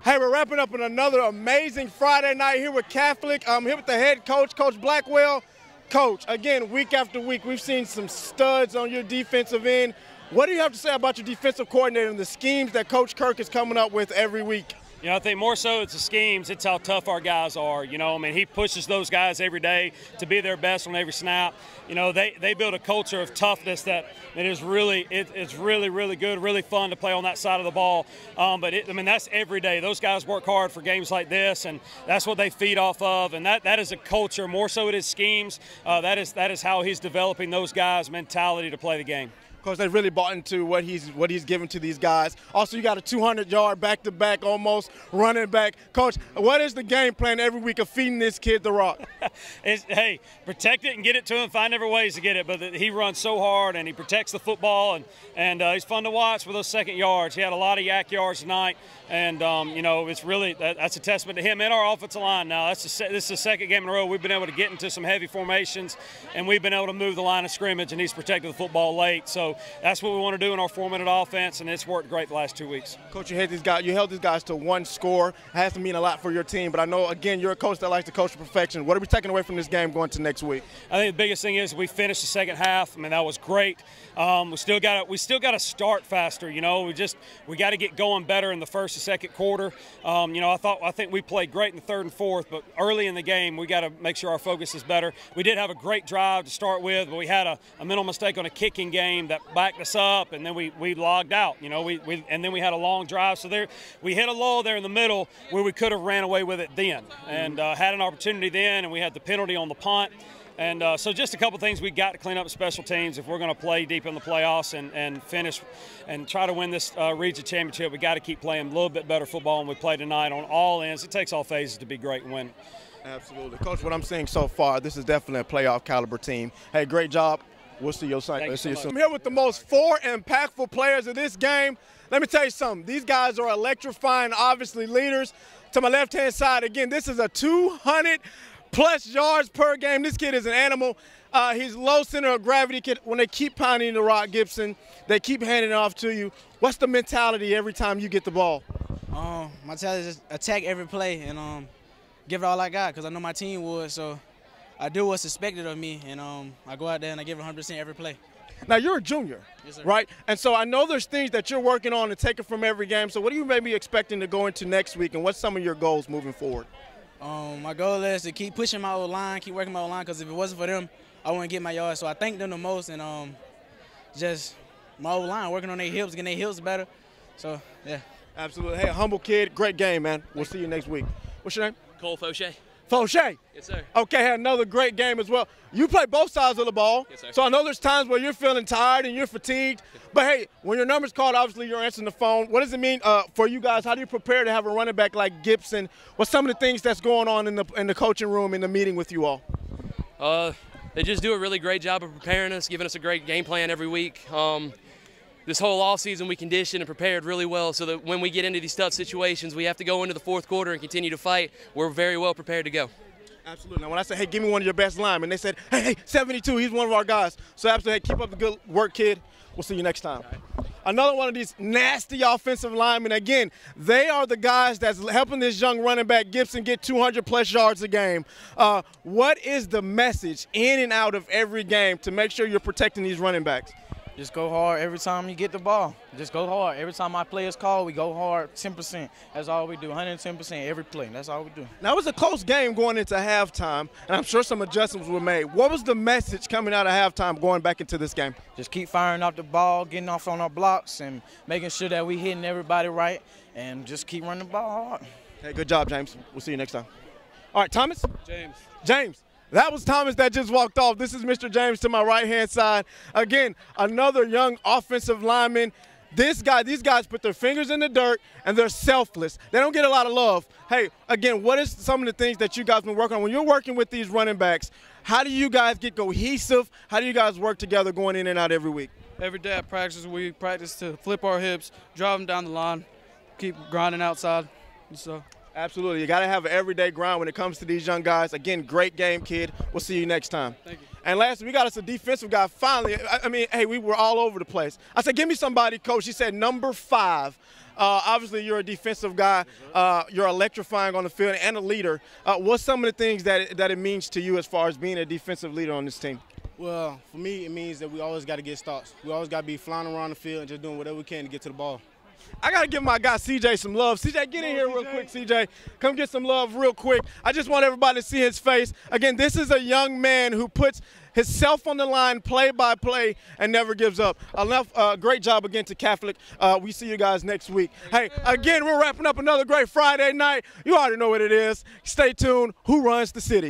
Hey, we're wrapping up on another amazing Friday night here with Catholic. I'm here with the head coach, Coach Blackwell. Coach, again, week after week, we've seen some studs on your defensive end. What do you have to say about your defensive coordinator and the schemes that Coach Kirk is coming up with every week? You know, I think more so it's the schemes. It's how tough our guys are. You know, I mean, he pushes those guys every day to be their best on every snap. You know, they build a culture of toughness that is really, it's really, really good, really fun to play on that side of the ball. I mean, that's every day. Those guys work hard for games like this, and that's what they feed off of. And that is a culture. More so it is schemes. That is how he's developing those guys' mentality to play the game. Coach, they really bought into what he's given to these guys. Also, you got a 200-yard back-to-back almost running back. Coach, what is the game plan every week of feeding this kid the rock? Hey, protect it and get it to him. Find every ways to get it. But he runs so hard and he protects the football, and he's fun to watch with those second yards. He had a lot of yak yards tonight, and you know, it's really that's a testament to him and our offensive line. Now this is the second game in a row we've been able to get into some heavy formations, and we've been able to move the line of scrimmage, and he's protected the football late. So that's what we want to do in our 4-minute offense, and it's worked great the last 2 weeks. Coach, you held these guys to one score. It has to mean a lot for your team, but I know, again, you're a coach that likes to coach to perfection. What are we taking away from this game going to next week? I think the biggest thing is we finished the second half. I mean, that was great. We still got to start faster. You know, we got to get going better in the first and second quarter. You know, I think we played great in the third and fourth, but early in the game we got to make sure our focus is better. We did have a great drive to start with, but we had a mental mistake on a kicking game that backed us up, and then we logged out. You know, and then we had a long drive. So we hit a lull there in the middle where we could have ran away with it then, and had an opportunity then, and we had the penalty on the punt. And so just a couple things we got to clean up special teams if we're going to play deep in the playoffs and finish and try to win this region championship. We got to keep playing a little bit better football than we play tonight on all ends. It takes all phases to be great and win. Absolutely. Coach, what I'm seeing so far, this is definitely a playoff caliber team. Hey, great job. We'll see you soon. I'm here with the most 4 impactful players of this game. Let me tell you something. These guys are electrifying, obviously, leaders. To my left-hand side, again, this is a 200-plus yards per game. This kid is an animal. He's low center of gravity kid. When they keep pounding the rock, Gibson, they keep handing it off to you. What's the mentality every time you get the ball? My mentality is just attack every play and give it all I got because I know my team would. So I do what's expected of me, and I go out there and I give it 100% every play. Now, you're a junior, yes, sir, right? And so I know there's things that you're working on to take it from every game. So what are you maybe expecting to go into next week, and what's some of your goals moving forward? My goal is to keep pushing my old line, keep working my old line, because if it wasn't for them, I wouldn't get my yards. So I thank them the most, and just my old line, working on their hips, getting their hips better. So, yeah. Absolutely. Hey, humble kid, great game, man. We'll see you next week. What's your name? Cole Fauché. Fauché. Yes, sir. Okay, had another great game as well. You play both sides of the ball. Yes, sir. So I know there's times where you're feeling tired and you're fatigued. But, hey, when your number's called, obviously you're answering the phone. What does it mean for you guys? How do you prepare to have a running back like Gibson? What's some of the things that's going on in the coaching room, in the meeting with you all? They just do a really great job of preparing us, giving us a great game plan every week. This whole offseason we conditioned and prepared really well so that when we get into these tough situations, we have to go into the fourth quarter and continue to fight. We're very well prepared to go. Absolutely. Now, when I said, hey, give me one of your best linemen, they said, hey, 72, he's one of our guys. So, absolutely, hey, keep up the good work, kid. We'll see you next time. Right. Another one of these nasty offensive linemen. Again, they are the guys that's helping this young running back, Gibson, get 200-plus yards a game. What is the message in and out of every game to make sure you're protecting these running backs? Just go hard every time you get the ball. Just go hard. Every time my play is called, we go hard 10%. That's all we do, 110% every play. That's all we do. Now, it was a close game going into halftime, and I'm sure some adjustments were made. What was the message coming out of halftime going back into this game? Just keep firing off the ball, getting off on our blocks, and making sure that we hitting everybody right, and just keep running the ball hard. Hey, good job, James. We'll see you next time. All right, Thomas? James. That was Thomas that just walked off. This is Mr. James to my right-hand side. Again, another young offensive lineman. These guys put their fingers in the dirt, and they're selfless. They don't get a lot of love. Hey, again, what is some of the things that you guys been working on? When you're working with these running backs, how do you guys get cohesive? How do you guys work together going in and out every week? Every day at practice, we practice to flip our hips, drive them down the line, keep grinding outside. So. Absolutely. You got to have an everyday grind when it comes to these young guys. Again, great game, kid. We'll see you next time. Thank you. And lastly, we got us a defensive guy finally. I mean, hey, we were all over the place. I said, give me somebody, Coach. He said, number 5. Obviously, you're a defensive guy. You're electrifying on the field and a leader. What's some of the things that it means to you as far as being a defensive leader on this team? Well, for me, it means that we always got to get stops. We always got to be flying around the field and just doing whatever we can to get to the ball. I got to give my guy CJ some love. CJ, get in here real quick, CJ. Come get some love real quick. I just want everybody to see his face. Again, this is a young man who puts himself on the line play by play and never gives up. Great job again to Catholic. We see you guys next week. Hey, again, we're wrapping up another great Friday night. You already know what it is. Stay tuned. Who runs the city?